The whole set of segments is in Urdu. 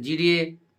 GDA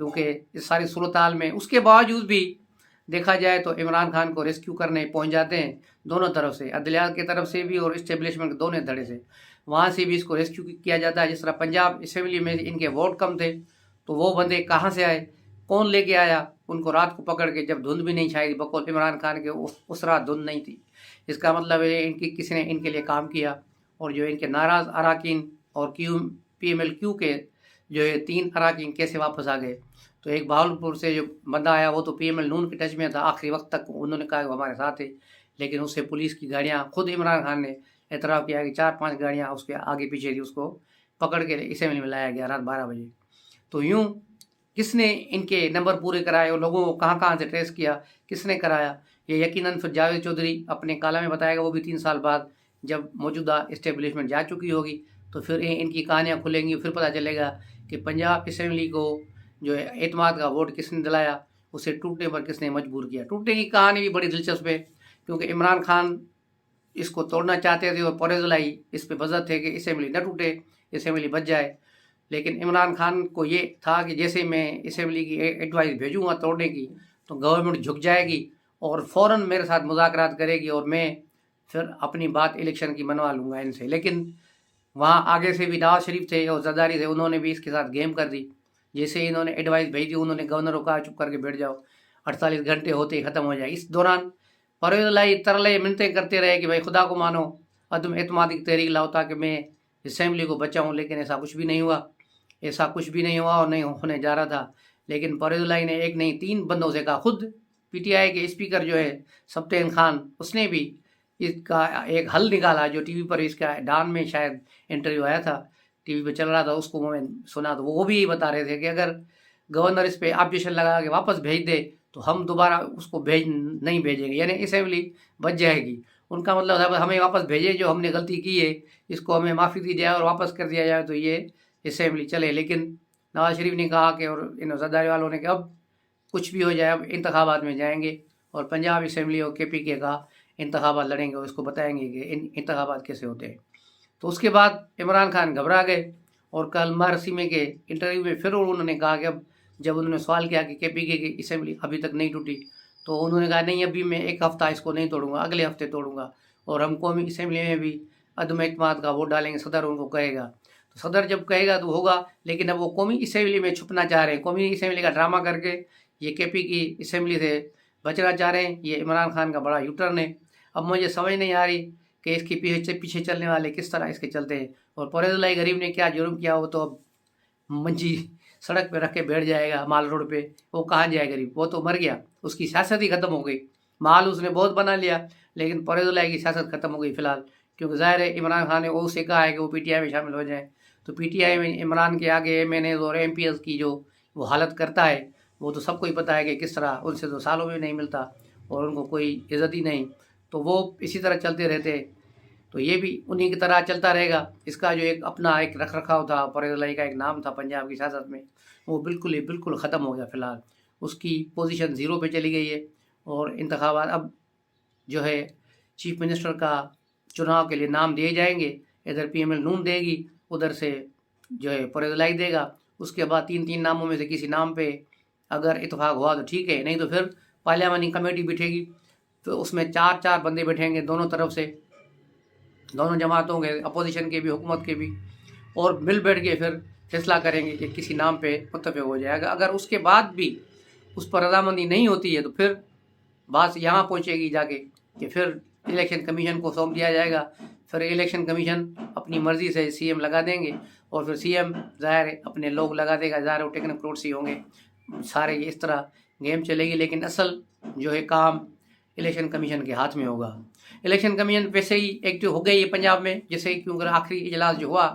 کیونکہ اس ساری صورتحال میں اس کے باوجود بھی دیکھا جائے تو عمران خان کو ریسکیو کرنے پہنچ جاتے ہیں دونوں طرف سے، عدلیہ کی طرف سے بھی اور اسٹیبلشمنٹ کے دونوں دھڑے سے، وہاں سے بھی اس کو ریسکیو کیا جاتا ہے۔ جس طرح پنجاب اسمبلی میں ان کے ووٹ کم تھے تو وہ بندے کہاں سے آئے، کون لے کے آیا ان کو رات کو پکڑ کے، جب دھند بھی نہیں چھائی تھی، بقول عمران خان کے اس رات دھند نہیں تھی۔ اس کا مطلب ہے ان کی کسی نے ان کے لیے کام کیا، اور جو ان کے ناراض اراکین اور پی ایم ایل کیو کے جو ہے 3 اراکین کیسے واپس آ گئے۔ تو ایک بہاولپور سے جو بندہ آیا وہ تو پی ایم ایل نون کے ٹچ میں تھا، آخری وقت تک انہوں نے کہا کہ وہ ہمارے ساتھ ہے، لیکن اس سے پولیس کی گاڑیاں، خود عمران خان نے اعتراف کیا کہ 4-5 گاڑیاں اس کے آگے پیچھے تھی، اس کو پکڑ کے اسمبلی میں لایا گیا رات 12 بجے۔ تو یوں کس نے ان کے نمبر پورے کرائے اور لوگوں کو کہاں کہاں سے ٹریس کیا، کس نے کرایا، یہ یقیناً پھر جاوید چودھری اپنے کالم میں بتائے گا، وہ بھی 3 سال بعد جب موجودہ اسٹیبلشمنٹ جا چکی ہوگی تو پھر ان کی کہانیاں کھلیں گی، پھر پتہ چلے گا کہ پنجاب اسمبلی کو جو ہے اعتماد کا ووٹ کس نے دلایا، اسے ٹوٹنے پر کس نے مجبور کیا۔ ٹوٹنے کی کہانی بھی بڑی دلچسپ ہے، کیونکہ عمران خان اس کو توڑنا چاہتے تھے اور پرویز الہی اس پہ بزد تھے کہ اسمبلی نہ ٹوٹے، اسمبلی بچ جائے، لیکن عمران خان کو یہ تھا کہ جیسے میں اسمبلی کی ایڈوائز بھیجوں گا توڑنے کی تو گورنمنٹ جھک جائے گی اور فوراً میرے ساتھ مذاکرات کرے گی اور میں پھر اپنی بات الیکشن کی منوا لوں گا ان سے۔ لیکن وہاں آگے سے بھی نواز شریف تھے اور زرداری تھے، انہوں نے بھی اس کے ساتھ گیم کر دی۔ جیسے انہوں نے ایڈوائز بھیجی، انہوں نے گورنر کو کہا چپ کر کے بیٹھ جاؤ، 48 گھنٹے ہوتے ہی ختم ہو جائے۔ اس دوران پرویز الہی ترلے منتیں کرتے رہے کہ بھائی خدا کو مانو، عدم اعتمادی کی تحریک لاؤ تاکہ میں اسمبلی کو بچاؤں، لیکن ایسا کچھ بھی نہیں ہوا، ایسا کچھ بھی نہیں ہوا اور نہیں ہونے جا رہا تھا۔ لیکن پرویز الہی نے ایک نہیں 3 بندوں سے کہا، خود پی ٹی آئی کے اسپیکر جو ہے سبطین خان، اس نے بھی اس کا ایک حل نکالا جو ٹی وی پر اس کا ڈان میں شاید انٹرویو آیا تھا، ٹی وی پہ چل رہا تھا، اس کو میں سنا تو وہ بھی یہی بتا رہے تھے کہ اگر گورنر اس پہ آبجیکشن لگا کے واپس بھیج دے تو ہم دوبارہ اس کو نہیں بھیجیں گے، یعنی اسمبلی بچ جائے گی۔ ان کا مطلب تھا ہمیں واپس بھیجے، جو ہم نے غلطی کی ہے اس کو ہمیں معافی دی جائے اور واپس کر دیا جائے تو یہ اسمبلی چلے۔ لیکن نواز شریف نے کہا کہ، اور ان زرداری والوں نے کہ اب کچھ بھی ہو جائے اب انتخابات میں جائیں گے اور پنجاب اسمبلی اور کے پی کے کا انتخابات لڑیں گے اور اس کو بتائیں گے کہ ان انتخابات کیسے ہوتے ہیں۔ تو اس کے بعد عمران خان گھبرا گئے اور کل مرسیمے کے انٹرویو میں پھر انہوں نے کہا کہ اب جب انہوں نے سوال کیا کہ پی کے کی اسمبلی ابھی تک نہیں ٹوٹی تو انہوں نے کہا نہیں، ابھی میں 1 ہفتہ اس کو نہیں توڑوں گا، اگلے ہفتے توڑوں گا، اور ہم قومی اسمبلی میں بھی عدم اعتماد کا ووٹ ڈالیں گے، صدر ان کو کہے گا تو صدر جب کہے گا تو ہوگا۔ لیکن اب وہ قومی اسمبلی میں چھپنا چاہ رہے ہیں، قومی اسمبلی کا ڈرامہ کر کے یہ کے پی کی اسمبلی سے بچنا چاہ رہے ہیں۔ یہ عمران خان کا بڑا یو ٹرن ہے۔ اب مجھے سمجھ نہیں آ رہی کہ اس کے پیچھے چلنے والے کس طرح اس کے چلتے ہیں، اور پرویز الہی غریب نے کیا جرم کیا، وہ تو اب منجی سڑک پہ رکھ کے بیٹھ جائے گا مال روڈ پہ، وہ کہاں جائے غریب، وہ تو مر گیا، اس کی سیاست ہی ختم ہو گئی، مال اس نے بہت بنا لیا لیکن پرویز الہی کی سیاست ختم ہو گئی فی الحال، کیونکہ ظاہر ہے عمران خان نے وہ اسے کہا ہے کہ وہ پی ٹی آئی میں شامل ہو جائیں، تو پی ٹی آئی میں عمران کے آگے ایم این ایز اور ایم پی ایس کی جو وہ حالت کرتا ہے وہ تو سب کو ہی پتہ ہے کہ کس طرح ان سے تو سالوں میں نہیں ملتا اور ان کو کوئی عزت ہی نہیں، تو وہ اسی طرح چلتے رہتے ہیں۔ تو یہ بھی انہی کی طرح چلتا رہے گا۔ اس کا جو ایک اپنا ایک رکھ رکھاؤ تھا، پرویز الہی کا ایک نام تھا پنجاب کی سیاست میں، وہ بالکل ختم ہو گیا فی الحال، اس کی پوزیشن 0 پہ چلی گئی ہے، اور انتخابات اب جو ہے چیف منسٹر کا چناؤ کے لیے نام دیے جائیں گے، ادھر پی ایم ایل نون دے گی، ادھر سے جو ہے پرویز الہی دے گا، اس کے بعد 3 ناموں میں سے کسی نام پہ اگر اتفاق ہوا تو ٹھیک ہے، نہیں تو پھر پارلیمانی کمیٹی بیٹھے گی، تو اس میں 4 بندے بیٹھیں گے دونوں طرف سے، دونوں جماعتوں کے، اپوزیشن کے بھی حکومت کے بھی، اور مل بیٹھ کے پھر فیصلہ کریں گے کہ کسی نام پہ متفق ہو جائے گا۔ اگر اس کے بعد بھی اس پر رضامندی نہیں ہوتی ہے تو پھر بات یہاں پہنچے گی جا کے کہ پھر الیکشن کمیشن کو سونپ دیا جائے گا، پھر الیکشن کمیشن اپنی مرضی سے سی ایم لگا دیں گے، اور پھر سی ایم ظاہر ہے اپنے لوگ لگا دے گا، ظاہر وہ ٹیکنوکریٹس ہی ہوں گے سارے، اس طرح گیم چلے گی، لیکن اصل جو ہے کام الیکشن کمیشن کے ہاتھ میں ہوگا۔ الیکشن کمیشن ویسے ہی ایکٹیو ہو گئی ہے پنجاب میں، جیسے کیونکہ آخری اجلاس جو ہوا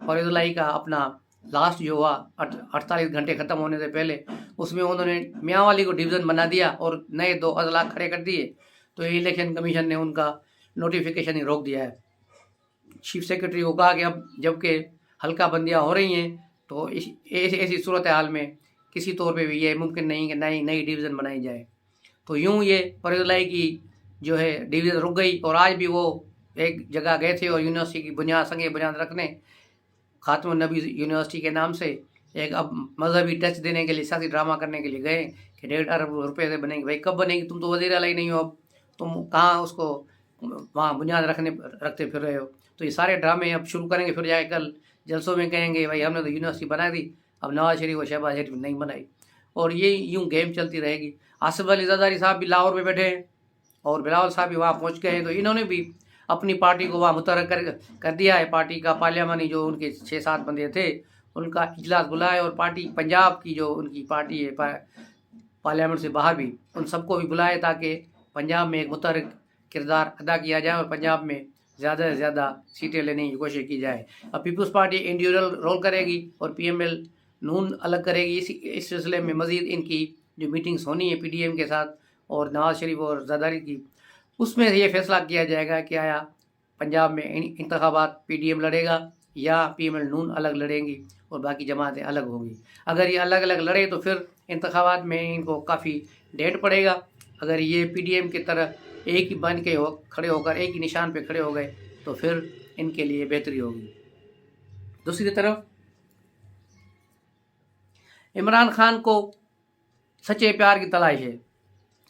پرویز الہی کا اپنا لاسٹ جو ہوا 48 گھنٹے ختم ہونے سے پہلے، اس میں انہوں نے میاں والی کو ڈویژن بنا دیا اور نئے 2 اضلاع کھڑے کر دیے، تو الیکشن کمیشن نے ان کا نوٹیفیکیشن ہی روک دیا ہے۔ چیف سیکرٹری کو کہا کہ اب جب کہ حلقہ بندیاں ہو رہی ہیں تو ایسی صورتحال میں کسی طور پہ بھی یہ ممکن نہیں کہ نئی ڈویژن بنائی جائے، تو یوں یہ پرویز الہی کی جو ہے ڈویژن رک گئی، اور آج بھی وہ ایک جگہ گئے تھے اور یونیورسٹی کی سنگ بنیاد رکھنے، خاتم النبی یونیورسٹی کے نام سے، ایک اب مذہبی ٹچ دینے کے لیے سیاسی ڈرامہ کرنے کے لیے گئے کہ 1.5 ارب روپے سے بنے گی. بھائی کب بنے گی؟ تم تو وزیر اعلیٰ ہی نہیں ہو، اب تم کہاں اس کو وہاں بنیاد رکھتے پھر رہے ہو. تو یہ سارے ڈرامے اب شروع کریں گے، پھر جا کے کل جلسوں میں کہیں گے بھائی ہم نے تو یونیورسٹی بنا دی، اب نواز شریف اور شہباز شریف نہیں بنائی. اور یہ یوں گیم چلتی رہے گی. آصف علی زرداری صاحب بھی لاہور میں بیٹھے ہیں اور بلاول صاحب بھی وہاں پہنچ گئے ہیں، تو انہوں نے بھی اپنی پارٹی کو وہاں متحرک کر دیا ہے. پارٹی کا پارلیمانی جو ان کے 6-7 بندے تھے ان کا اجلاس بلائے، اور پارٹی پنجاب کی جو ان کی پارٹی ہے پارلیمنٹ سے باہر بھی، ان سب کو بھی بلائے تاکہ پنجاب میں ایک متحرک کردار ادا کیا جائے اور پنجاب میں زیادہ سے زیادہ سیٹیں لینے کی کوشش کی جائے. اب پیپلز پارٹی انڈیویجول رول کرے گی اور پی ایم ایل نون الگ کرے گی. اس سلسلے میں مزید ان کی جو میٹنگز ہونی ہے پی ڈی ایم کے ساتھ اور نواز شریف اور زرداری کی، اس میں یہ فیصلہ کیا جائے گا کہ آیا پنجاب میں انتخابات پی ڈی ایم لڑے گا یا پی ایم ایل نون الگ لڑیں گی اور باقی جماعتیں الگ ہوں گی. اگر یہ الگ الگ لڑے تو پھر انتخابات میں ان کو کافی ڈیٹ پڑے گا. اگر یہ پی ڈی ایم کی طرح ایک ہی بن کے کھڑے ہو کر ایک ہی نشان پہ کھڑے ہو گئے تو پھر ان کے لیے بہتری ہوگی. دوسری طرف عمران خان کو سچے پیار کی تلاش ہے.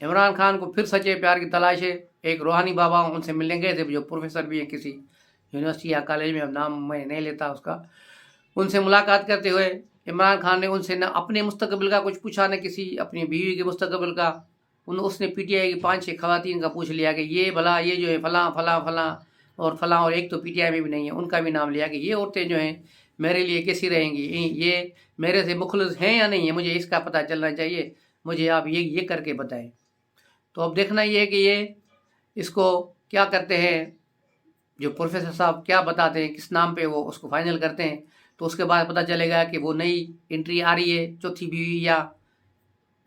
عمران خان کو پھر سچے پیار کی تلاش ہے. ایک روحانی بابا ان سے ملنے گئے تھے جو پروفیسر بھی ہیں کسی یونیورسٹی یا کالج میں، اب نام میں نہیں لیتا اس کا. ان سے ملاقات کرتے ہوئے عمران خان نے ان سے نہ اپنے مستقبل کا کچھ پوچھا نہ کسی اپنی بیوی کے مستقبل کا. اس نے پی ٹی آئی کی 5-6 خواتین کا پوچھ لیا کہ یہ بھلا یہ جو ہے فلاں فلاں فلاں اور فلاں، اور ایک تو پی ٹی آئی میں بھی نہیں ہے ان کا بھی نام لیا کہ یہ عورتیں جو ہیں میرے لیے کیسی رہیں گی، یہ میرے سے مخلص ہیں یا نہیں ہے، مجھے اس کا پتہ چلنا چاہیے، مجھے آپ یہ کر کے بتائیں. تو اب دیکھنا یہ ہے کہ یہ اس کو کیا کرتے ہیں، جو پروفیسر صاحب کیا بتاتے ہیں، کس نام پہ وہ اس کو فائنل کرتے ہیں. تو اس کے بعد پتہ چلے گا کہ وہ نئی انٹری آ رہی ہے، چوتھی بیوی، یا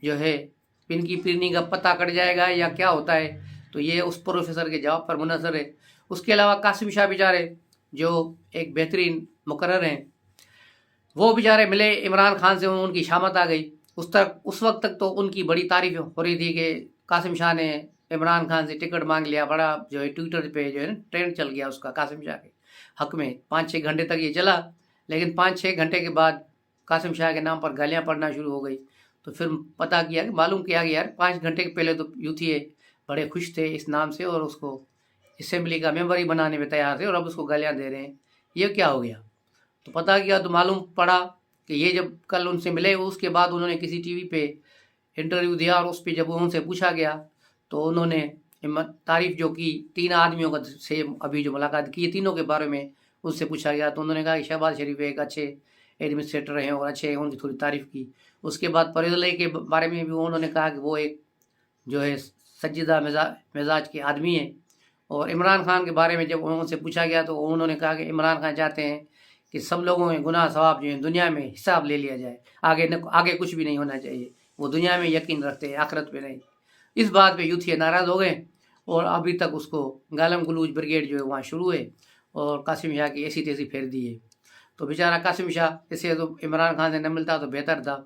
جو ہے پن کی پیرنی کا پتہ کٹ جائے گا یا کیا ہوتا ہے. تو یہ اس پروفیسر کے جواب پر منحصر ہے. اس کے علاوہ قاسم شاہ بیچارے جو ایک بہترین مقرر ہیں، وہ بیچارے ملے عمران خان سے، ان کی شامت آ گئی. اس وقت تک تو ان کی بڑی تعریف ہو رہی تھی کہ قاسم شاہ نے عمران خان سے ٹکٹ مانگ لیا، بڑا جو ہے ٹویٹر پہ جو ہے نا ٹرینڈ چل گیا اس کا قاسم شاہ کے حق میں. 5-6 گھنٹے تک یہ چلا، لیکن 5-6 گھنٹے کے بعد قاسم شاہ کے نام پر گالیاں پڑنا شروع ہو گئی. تو پھر پتہ کیا کہ معلوم کیا کہ یار 5 گھنٹے کے پہلے تو یوتھی بڑے خوش تھے اس نام سے اور اس کو اسمبلی کا ممبر ہی بنانے میں تیار تھے، اور اب اس کو گالیاں دے رہے ہیں، یہ کیا ہو گیا. تو پتہ کیا تو معلوم پڑا کہ یہ جب کل ان سے ملے، اس کے بعد انہوں نے کسی ٹی وی پہ انٹرویو دیا، اور اس پہ جب ان سے پوچھا گیا تو انہوں نے تعریف جو کی 3 آدمیوں کا سے ابھی جو ملاقات کی، تینوں کے بارے میں ان سے پوچھا گیا. تو انہوں نے کہا کہ شہباز شریف ایک اچھے ایڈمنسٹریٹر ہیں اور اچھے ہیں، ان کی تھوڑی تعریف کی. اس کے بعد پرویز علی کے بارے میں بھی انہوں نے کہا کہ وہ ایک جو ہے سنجیدہ مزاج کے آدمی ہیں. اور عمران خان کے بارے میں جب ان سے پوچھا گیا تو انہوں نے کہا کہ عمران خان چاہتے ہیں کہ سب لوگوں کے گناہ ثواب جو ہیں دنیا میں حساب لے لیا جائے، آگے کچھ بھی نہیں ہونا چاہیے. وہ دنیا میں یقین رکھتے ہیں، آخرت پہ نہیں. اس بات پہ یوتھی ناراض ہو گئے اور ابھی تک اس کو گالم گلوچ بریگیڈ جو ہے وہاں شروع ہے اور قاسم شاہ کی ایسی تیسی پھیر دی ہے. تو بیچارہ قاسم شاہ اسے تو عمران خان سے نہ ملتا تو بہتر تھا.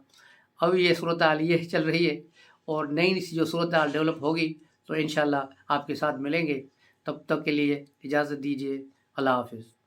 ابھی یہ صورتحال یہ چل رہی ہے اور نئی جو صورتحال ڈیولپ ہوگی تو انشاءاللہ آپ کے ساتھ ملیں گے. تب تک کے لیے اجازت دیجیے. اللہ حافظ.